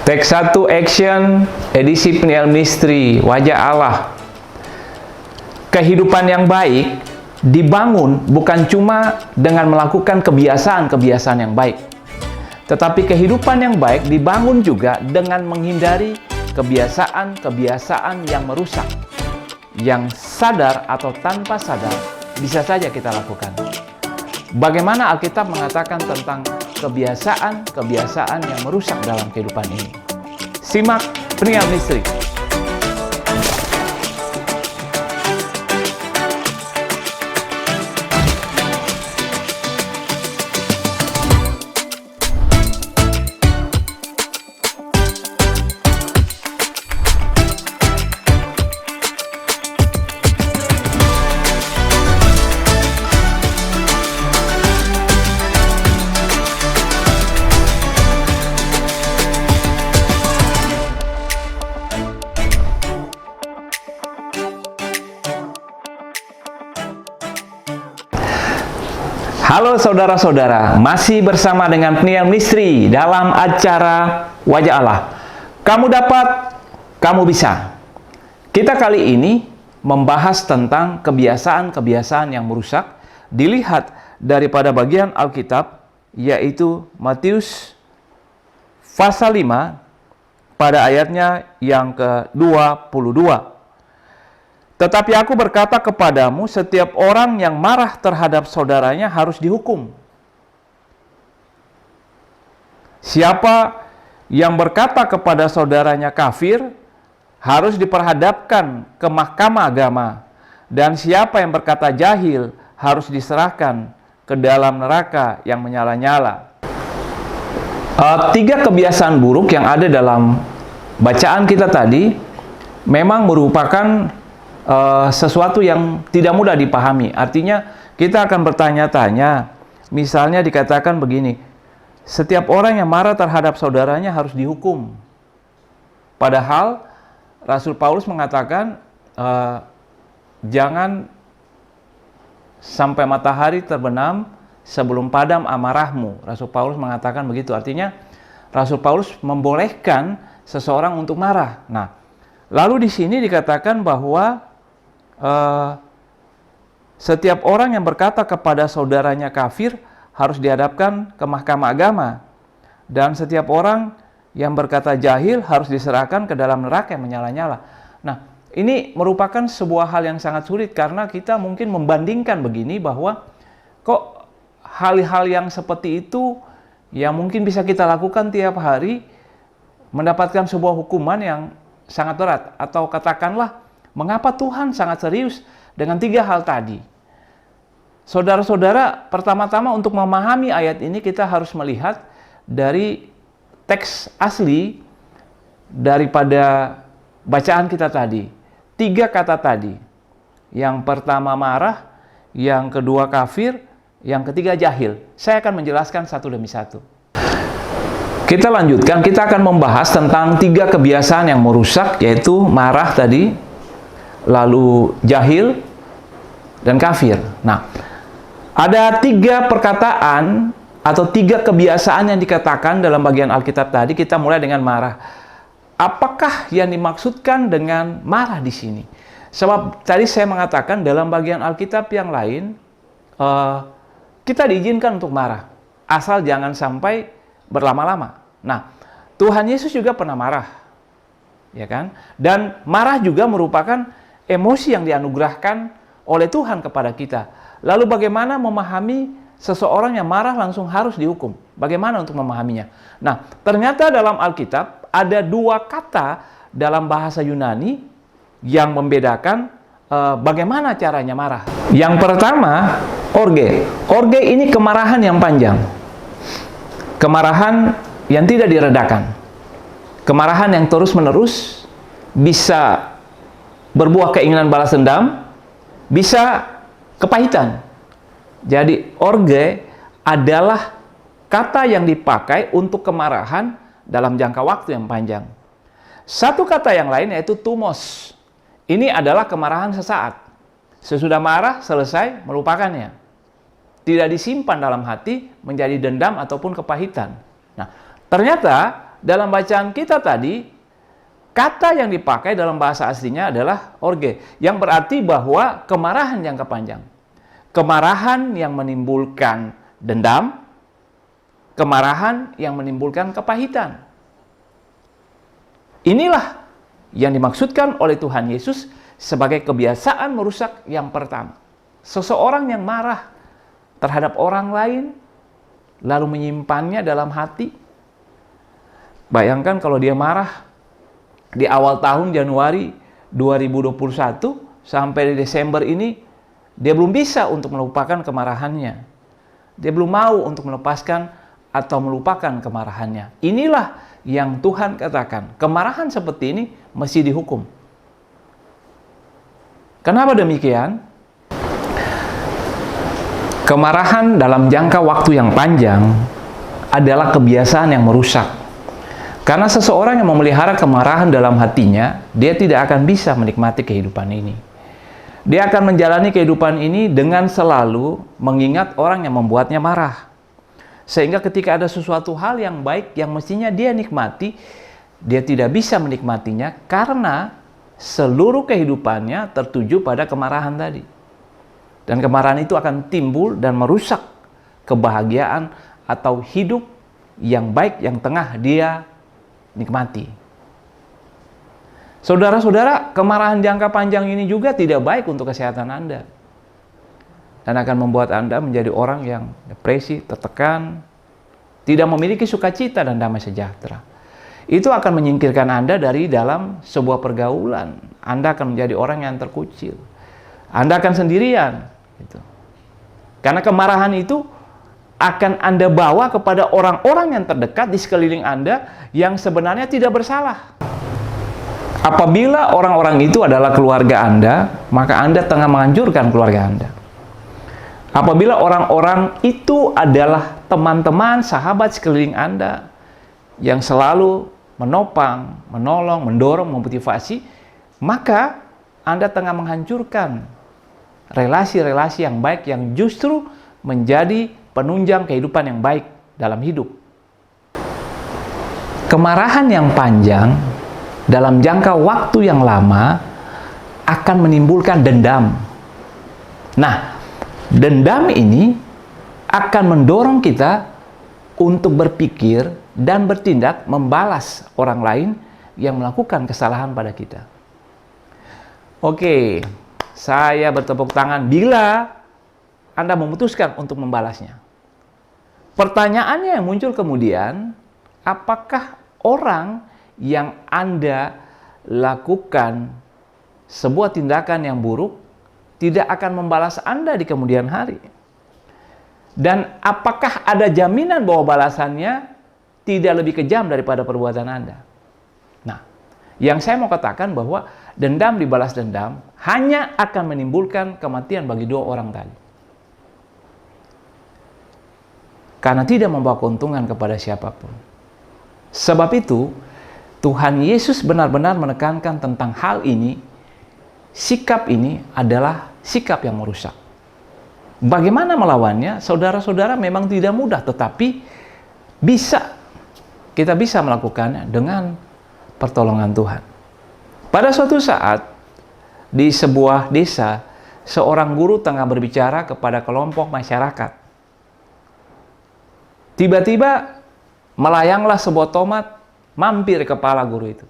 Take 1 Action, edisi Peniel Misteri, Wajah Allah. Kehidupan yang baik dibangun bukan cuma dengan melakukan kebiasaan-kebiasaan yang baik, tetapi kehidupan yang baik dibangun juga dengan menghindari kebiasaan-kebiasaan yang merusak, yang sadar atau tanpa sadar bisa saja kita lakukan. Bagaimana Alkitab mengatakan tentang kebiasaan-kebiasaan yang merusak dalam kehidupan ini? Simak Peniel Misteri. Halo saudara-saudara, masih bersama dengan Peniel Misteri dalam acara Wajah Allah. Kamu dapat, kamu bisa. Kita kali ini membahas tentang kebiasaan-kebiasaan yang merusak, dilihat daripada bagian Alkitab, yaitu Matius pasal 5 pada ayatnya yang ke-22. Tetapi aku berkata kepadamu, setiap orang yang marah terhadap saudaranya harus dihukum. Siapa yang berkata kepada saudaranya kafir, harus diperhadapkan ke mahkamah agama. Dan siapa yang berkata jahil, harus diserahkan ke dalam neraka yang menyala-nyala. Tiga kebiasaan buruk yang ada dalam bacaan kita tadi, memang merupakan sesuatu yang tidak mudah dipahami. Artinya kita akan bertanya-tanya. Misalnya dikatakan begini, setiap orang yang marah terhadap saudaranya harus dihukum. Padahal Rasul Paulus mengatakan jangan sampai matahari terbenam sebelum padam amarahmu. Rasul Paulus mengatakan begitu. Artinya Rasul Paulus membolehkan seseorang untuk marah. Nah, lalu di sini dikatakan bahwa setiap orang yang berkata kepada saudaranya kafir harus dihadapkan ke mahkamah agama, dan setiap orang yang berkata jahil harus diserahkan ke dalam neraka yang menyala-nyala. Nah, ini merupakan sebuah hal yang sangat sulit karena kita mungkin membandingkan begini, bahwa kok hal-hal yang seperti itu yang mungkin bisa kita lakukan tiap hari mendapatkan sebuah hukuman yang sangat berat, atau katakanlah mengapa Tuhan sangat serius dengan tiga hal tadi? Saudara-saudara, pertama-tama untuk memahami ayat ini kita harus melihat dari teks asli daripada bacaan kita tadi. Tiga kata tadi. Yang pertama marah, yang kedua kafir, yang ketiga jahil. Saya akan menjelaskan satu demi satu. Kita lanjutkan, kita akan membahas tentang tiga kebiasaan yang merusak, yaitu marah tadi, lalu jahil, dan kafir. Nah, ada tiga perkataan atau tiga kebiasaan yang dikatakan dalam bagian Alkitab tadi. Kita mulai dengan marah. Apakah yang dimaksudkan dengan marah di sini? Sebab tadi saya mengatakan dalam bagian Alkitab yang lain, kita diizinkan untuk marah, asal jangan sampai berlama-lama. Nah, Tuhan Yesus juga pernah marah, ya kan? Dan marah juga merupakan emosi yang dianugerahkan oleh Tuhan kepada kita. Lalu bagaimana memahami seseorang yang marah langsung harus dihukum? Bagaimana untuk memahaminya? Nah, ternyata dalam Alkitab ada dua kata dalam bahasa Yunani yang membedakan bagaimana caranya marah. Yang pertama, orge. Orge ini kemarahan yang panjang. Kemarahan yang tidak diredakan. Kemarahan yang terus-menerus, bisa berbuah keinginan balas dendam, bisa kepahitan. Jadi orge adalah kata yang dipakai untuk kemarahan dalam jangka waktu yang panjang. Satu kata yang lain yaitu tumos. Ini adalah kemarahan sesaat. Sesudah marah, selesai, melupakannya. Tidak disimpan dalam hati menjadi dendam ataupun kepahitan. Nah, ternyata dalam bacaan kita tadi, kata yang dipakai dalam bahasa aslinya adalah orge, yang berarti bahwa kemarahan jangka panjang. Kemarahan yang menimbulkan dendam, kemarahan yang menimbulkan kepahitan. Inilah yang dimaksudkan oleh Tuhan Yesus sebagai kebiasaan merusak yang pertama. Seseorang yang marah terhadap orang lain, lalu menyimpannya dalam hati. Bayangkan kalau dia marah di awal tahun Januari 2021 sampai Desember ini, dia belum bisa untuk melupakan kemarahannya. Dia belum mau untuk melepaskan atau melupakan kemarahannya. Inilah yang Tuhan katakan, kemarahan seperti ini mesti dihukum. Kenapa demikian? Kemarahan dalam jangka waktu yang panjang adalah kebiasaan yang merusak. Karena seseorang yang memelihara kemarahan dalam hatinya, dia tidak akan bisa menikmati kehidupan ini. Dia akan menjalani kehidupan ini dengan selalu mengingat orang yang membuatnya marah. Sehingga ketika ada sesuatu hal yang baik yang mestinya dia nikmati, dia tidak bisa menikmatinya karena seluruh kehidupannya tertuju pada kemarahan tadi. Dan kemarahan itu akan timbul dan merusak kebahagiaan atau hidup yang baik yang tengah dia nikmati. Saudara-saudara, kemarahan jangka panjang ini juga tidak baik untuk kesehatan Anda. Dan akan membuat Anda menjadi orang yang depresi, tertekan, tidak memiliki sukacita dan damai sejahtera. Itu akan menyingkirkan Anda dari dalam sebuah pergaulan. Anda akan menjadi orang yang terkucil. Anda akan sendirian. Gitu. Karena kemarahan itu akan Anda bawa kepada orang-orang yang terdekat di sekeliling Anda yang sebenarnya tidak bersalah. Apabila orang-orang itu adalah keluarga Anda, maka Anda tengah menghancurkan keluarga Anda. Apabila orang-orang itu adalah teman-teman, sahabat sekeliling Anda yang selalu menopang, menolong, mendorong, memotivasi, maka Anda tengah menghancurkan relasi-relasi yang baik yang justru menjadi penunjang kehidupan yang baik dalam hidup. Kemarahan yang panjang dalam jangka waktu yang lama akan menimbulkan dendam. Nah, dendam ini akan mendorong kita untuk berpikir dan bertindak membalas orang lain yang melakukan kesalahan pada kita. Oke, saya bertepuk tangan bila Anda memutuskan untuk membalasnya. Pertanyaannya yang muncul kemudian, apakah orang yang Anda lakukan sebuah tindakan yang buruk tidak akan membalas Anda di kemudian hari? Dan apakah ada jaminan bahwa balasannya tidak lebih kejam daripada perbuatan Anda? Nah, yang saya mau katakan bahwa dendam dibalas dendam hanya akan menimbulkan kematian bagi dua orang tadi. Karena tidak membawa keuntungan kepada siapapun. Sebab itu, Tuhan Yesus benar-benar menekankan tentang hal ini. Sikap ini adalah sikap yang merusak. Bagaimana melawannya? Saudara-saudara, memang tidak mudah, tetapi kita bisa melakukannya dengan pertolongan Tuhan. Pada suatu saat, di sebuah desa, seorang guru tengah berbicara kepada kelompok masyarakat. Tiba-tiba melayanglah sebuah tomat mampir kepala guru itu.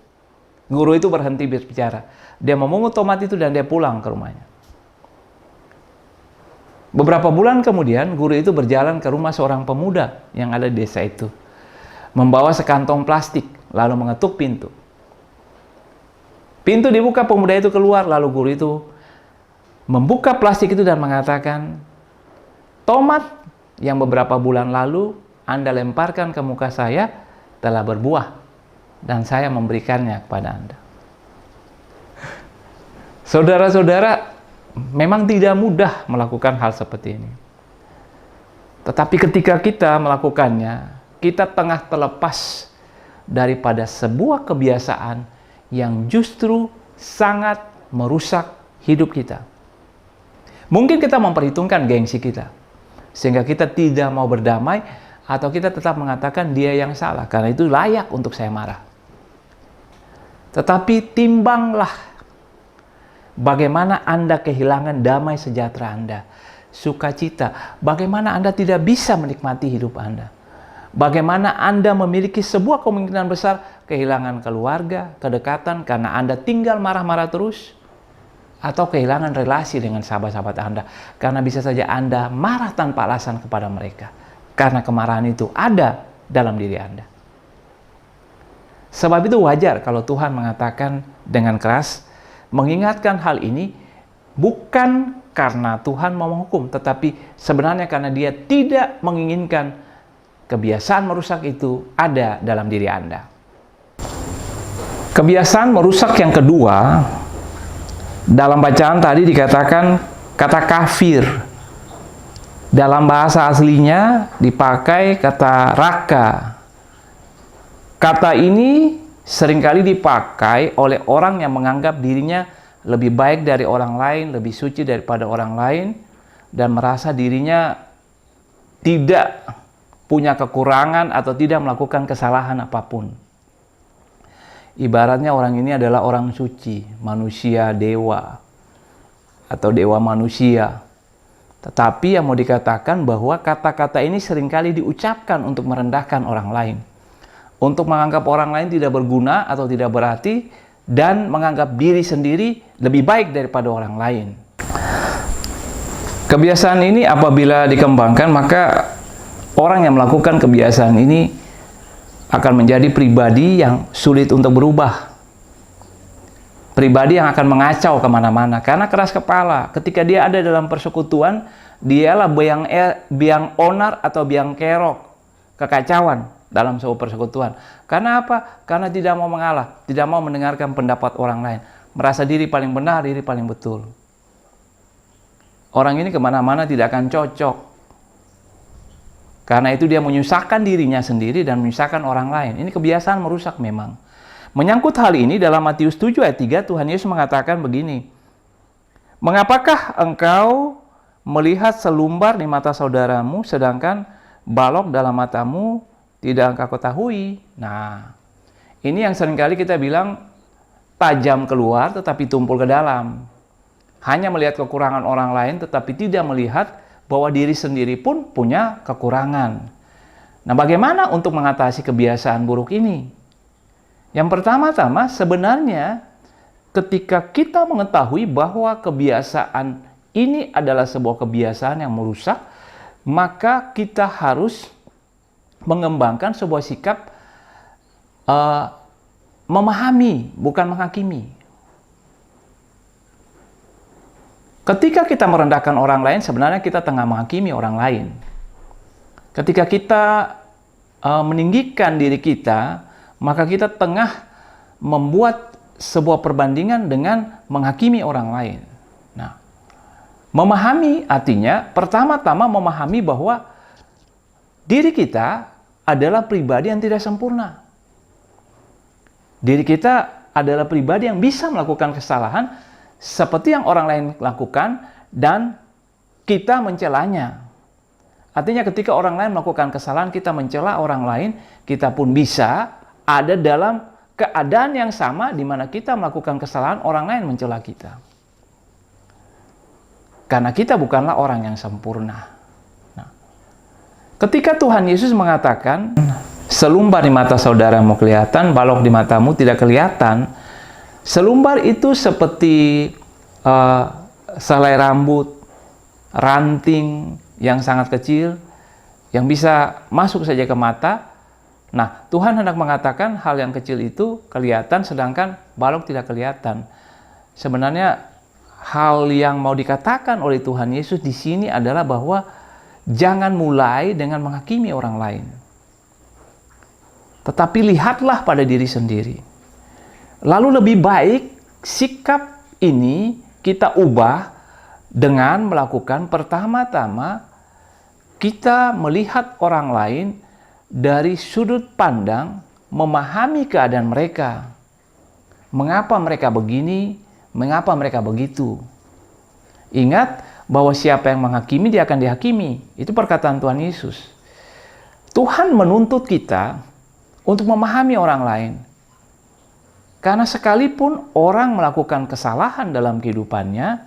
Guru itu berhenti berbicara. Dia memungut tomat itu dan dia pulang ke rumahnya. Beberapa bulan kemudian, guru itu berjalan ke rumah seorang pemuda yang ada di desa itu. Membawa sekantong plastik, lalu mengetuk pintu. Pintu dibuka, pemuda itu keluar, lalu guru itu membuka plastik itu dan mengatakan, tomat yang beberapa bulan lalu Anda lemparkan ke muka saya telah berbuah dan saya memberikannya kepada Anda. Saudara-saudara, memang tidak mudah melakukan hal seperti ini. Tetapi ketika kita melakukannya, kita tengah terlepas daripada sebuah kebiasaan yang justru sangat merusak hidup kita. Mungkin kita memperhitungkan gengsi kita, sehingga kita tidak mau berdamai Atau kita tetap mengatakan dia yang salah, karena itu layak untuk saya marah. Tetapi timbanglah bagaimana Anda kehilangan damai sejahtera Anda, sukacita, bagaimana Anda tidak bisa menikmati hidup Anda. Bagaimana Anda memiliki sebuah kemungkinan besar kehilangan keluarga, kedekatan karena Anda tinggal marah-marah terus, atau kehilangan relasi dengan sahabat-sahabat Anda karena bisa saja Anda marah tanpa alasan kepada mereka, karena kemarahan itu ada dalam diri Anda. Sebab itu wajar kalau Tuhan mengatakan dengan keras, mengingatkan hal ini bukan karena Tuhan mau menghukum, tetapi sebenarnya karena Dia tidak menginginkan kebiasaan merusak itu ada dalam diri Anda. Kebiasaan merusak yang kedua, dalam bacaan tadi dikatakan kata kafir. Dalam bahasa aslinya dipakai kata raka. Kata ini seringkali dipakai oleh orang yang menganggap dirinya lebih baik dari orang lain, lebih suci daripada orang lain, dan merasa dirinya tidak punya kekurangan atau tidak melakukan kesalahan apapun. Ibaratnya orang ini adalah orang suci, manusia dewa, atau dewa manusia. Tetapi yang mau dikatakan bahwa kata-kata ini seringkali diucapkan untuk merendahkan orang lain, untuk menganggap orang lain tidak berguna atau tidak berarti, dan menganggap diri sendiri lebih baik daripada orang lain. Kebiasaan ini apabila dikembangkan, maka orang yang melakukan kebiasaan ini akan menjadi pribadi yang sulit untuk berubah. Pribadi yang akan mengacau kemana-mana karena keras kepala. Ketika dia ada dalam persekutuan, dialah biang onar atau biang kerok, kekacauan dalam sebuah persekutuan. Karena apa? Karena tidak mau mengalah, tidak mau mendengarkan pendapat orang lain, merasa diri paling benar, diri paling betul. Orang ini kemana-mana tidak akan cocok. Karena itu dia menyusahkan dirinya sendiri dan menyusahkan orang lain. Ini kebiasaan merusak memang. Menyangkut hal ini dalam Matius 7 ayat 3, Tuhan Yesus mengatakan begini, "Mengapakah engkau melihat selumbar di mata saudaramu, sedangkan balok dalam matamu tidak engkau ketahui?" Nah, ini yang seringkali kita bilang tajam keluar tetapi tumpul ke dalam. Hanya melihat kekurangan orang lain tetapi tidak melihat bahwa diri sendiri pun punya kekurangan. Nah, bagaimana untuk mengatasi kebiasaan buruk ini? Yang pertama-tama, sebenarnya ketika kita mengetahui bahwa kebiasaan ini adalah sebuah kebiasaan yang merusak, maka kita harus mengembangkan sebuah sikap memahami, bukan menghakimi. Ketika kita merendahkan orang lain, sebenarnya kita tengah menghakimi orang lain. Ketika kita meninggikan diri kita, maka kita tengah membuat sebuah perbandingan dengan menghakimi orang lain. Nah, memahami artinya pertama-tama memahami bahwa diri kita adalah pribadi yang tidak sempurna. Diri kita adalah pribadi yang bisa melakukan kesalahan seperti yang orang lain lakukan dan kita mencelanya. Artinya ketika orang lain melakukan kesalahan, kita mencela orang lain, kita pun bisa ada dalam keadaan yang sama di mana kita melakukan kesalahan, orang lain mencela kita. Karena kita bukanlah orang yang sempurna. Nah, ketika Tuhan Yesus mengatakan, selumbar di mata saudaramu kelihatan, balok di matamu tidak kelihatan. Selumbar itu seperti selai rambut, ranting yang sangat kecil, yang bisa masuk saja ke mata. Nah, Tuhan hendak mengatakan hal yang kecil itu kelihatan, sedangkan balok tidak kelihatan. Sebenarnya hal yang mau dikatakan oleh Tuhan Yesus di sini adalah bahwa jangan mulai dengan menghakimi orang lain. Tetapi lihatlah pada diri sendiri. Lalu lebih baik sikap ini kita ubah dengan melakukan pertama-tama kita melihat orang lain dari sudut pandang, memahami keadaan mereka. Mengapa mereka begini, mengapa mereka begitu. Ingat bahwa siapa yang menghakimi, dia akan dihakimi. Itu perkataan Tuhan Yesus. Tuhan menuntut kita untuk memahami orang lain. Karena sekalipun orang melakukan kesalahan dalam kehidupannya,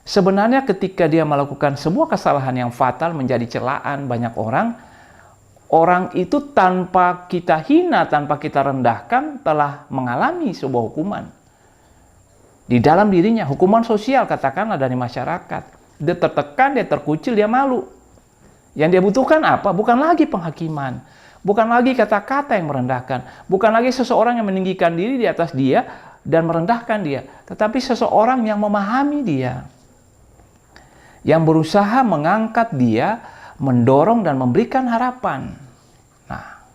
sebenarnya ketika dia melakukan sebuah kesalahan yang fatal menjadi celaan banyak orang, orang itu tanpa kita hina, tanpa kita rendahkan, telah mengalami sebuah hukuman. Di dalam dirinya, hukuman sosial katakanlah dari masyarakat. Dia tertekan, dia terkucil, dia malu. Yang dia butuhkan apa? Bukan lagi penghakiman. Bukan lagi kata-kata yang merendahkan. Bukan lagi seseorang yang meninggikan diri di atas dia dan merendahkan dia. Tetapi seseorang yang memahami dia. Yang berusaha mengangkat dia, mendorong dan memberikan harapan. Nah,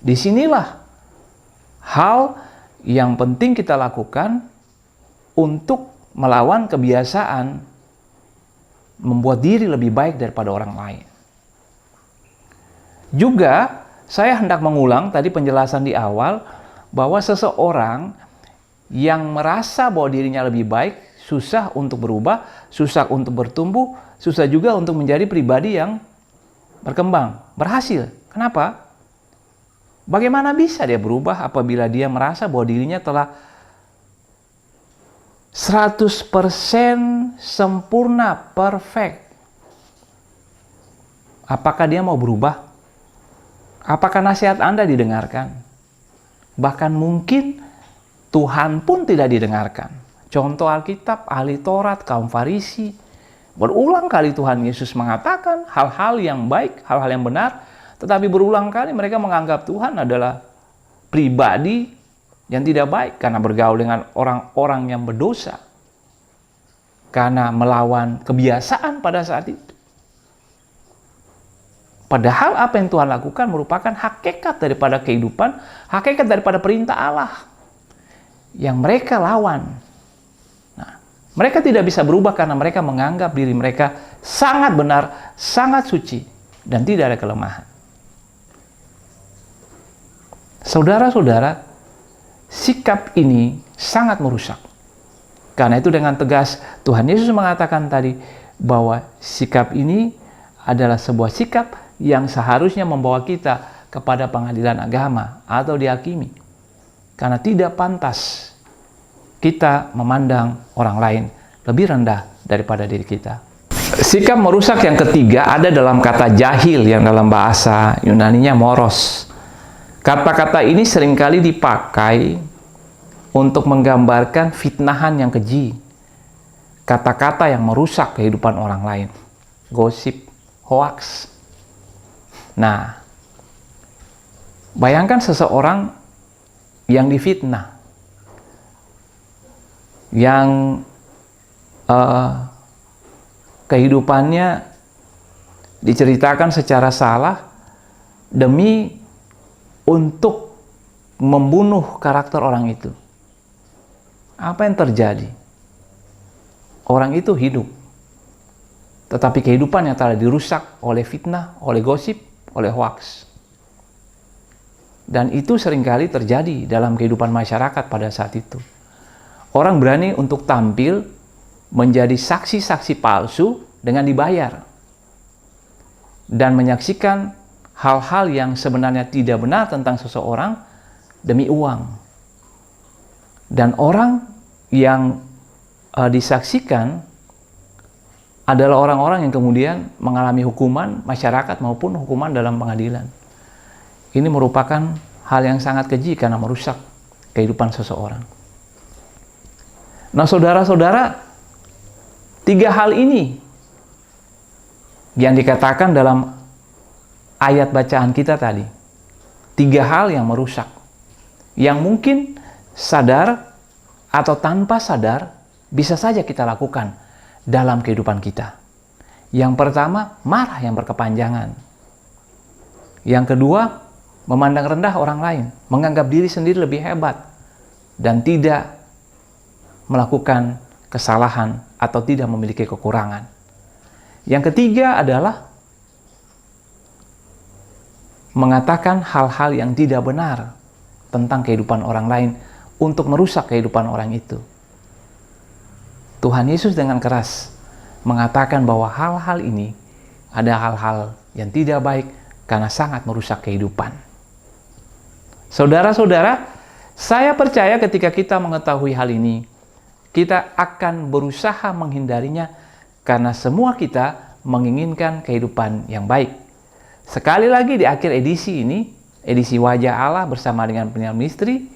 disinilah hal yang penting kita lakukan untuk melawan kebiasaan membuat diri lebih baik daripada orang lain. Juga saya hendak mengulang tadi penjelasan di awal bahwa seseorang yang merasa bahwa dirinya lebih baik susah untuk berubah, susah untuk bertumbuh, susah juga untuk menjadi pribadi yang berkembang, berhasil. Kenapa? Bagaimana bisa dia berubah apabila dia merasa bahwa dirinya telah 100% sempurna, perfect? Apakah dia mau berubah? Apakah nasihat Anda didengarkan? Bahkan mungkin Tuhan pun tidak didengarkan. Contoh Alkitab, ahli Taurat, kaum Farisi. Berulang kali Tuhan Yesus mengatakan hal-hal yang baik, hal-hal yang benar. Tetapi berulang kali mereka menganggap Tuhan adalah pribadi yang tidak baik karena bergaul dengan orang-orang yang berdosa. Karena melawan kebiasaan pada saat itu. Padahal apa yang Tuhan lakukan merupakan hakikat daripada kehidupan, hakikat daripada perintah Allah yang mereka lawan. Nah, mereka tidak bisa berubah karena mereka menganggap diri mereka sangat benar, sangat suci, dan tidak ada kelemahan. Saudara-saudara, sikap ini sangat merusak. Karena itu dengan tegas Tuhan Yesus mengatakan tadi bahwa sikap ini adalah sebuah sikap yang seharusnya membawa kita kepada pengadilan agama atau dihakimi. Karena tidak pantas kita memandang orang lain lebih rendah daripada diri kita. Sikap merusak yang ketiga ada dalam kata jahil yang dalam bahasa Yunaninya moros. Kata-kata ini seringkali dipakai untuk menggambarkan fitnahan yang keji. Kata-kata yang merusak kehidupan orang lain. Gosip, hoaks. Nah, bayangkan seseorang yang difitnah, yang kehidupannya diceritakan secara salah demi untuk membunuh karakter orang itu. Apa yang terjadi? Orang itu hidup, tetapi kehidupannya telah dirusak oleh fitnah, oleh gosip, oleh hoaks. Dan itu seringkali terjadi dalam kehidupan masyarakat pada saat itu. Orang berani untuk tampil menjadi saksi-saksi palsu dengan dibayar. Dan menyaksikan hal-hal yang sebenarnya tidak benar tentang seseorang demi uang. Dan orang yang disaksikan adalah orang-orang yang kemudian mengalami hukuman masyarakat maupun hukuman dalam pengadilan. Ini merupakan hal yang sangat keji karena merusak kehidupan seseorang. Nah, saudara-saudara, tiga hal ini yang dikatakan dalam ayat bacaan kita tadi. Tiga hal yang merusak. Yang mungkin sadar atau tanpa sadar bisa saja kita lakukan dalam kehidupan kita. Yang pertama, marah yang berkepanjangan. Yang kedua, memandang rendah orang lain, menganggap diri sendiri lebih hebat, dan tidak melakukan kesalahan atau tidak memiliki kekurangan. Yang ketiga adalah mengatakan hal-hal yang tidak benar tentang kehidupan orang lain untuk merusak kehidupan orang itu. Tuhan Yesus dengan keras mengatakan bahwa hal-hal ini ada hal-hal yang tidak baik karena sangat merusak kehidupan. Saudara-saudara, saya percaya ketika kita mengetahui hal ini, kita akan berusaha menghindarinya karena semua kita menginginkan kehidupan yang baik. Sekali lagi di akhir edisi ini, edisi Wajah Allah bersama dengan penyiar misteri,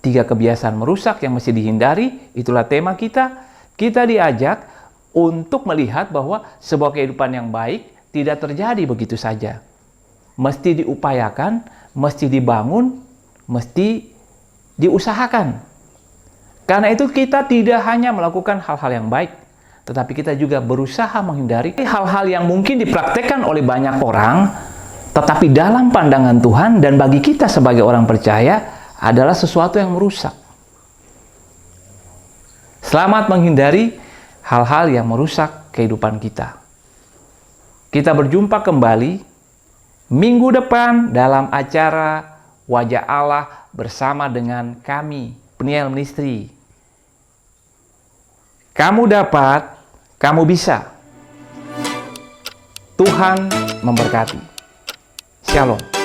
3 kebiasaan merusak yang mesti dihindari, itulah tema kita. Kita diajak untuk melihat bahwa sebuah kehidupan yang baik tidak terjadi begitu saja. Mesti diupayakan, mesti dibangun, mesti diusahakan. Karena itu kita tidak hanya melakukan hal-hal yang baik, tetapi kita juga berusaha menghindari hal-hal yang mungkin dipraktekkan oleh banyak orang, tetapi dalam pandangan Tuhan dan bagi kita sebagai orang percaya adalah sesuatu yang merusak. Selamat menghindari hal-hal yang merusak kehidupan kita. Kita berjumpa kembali minggu depan dalam acara Wajah Allah bersama dengan kami, penyiar misteri. Kamu dapat, kamu bisa. Tuhan memberkati. Shalom.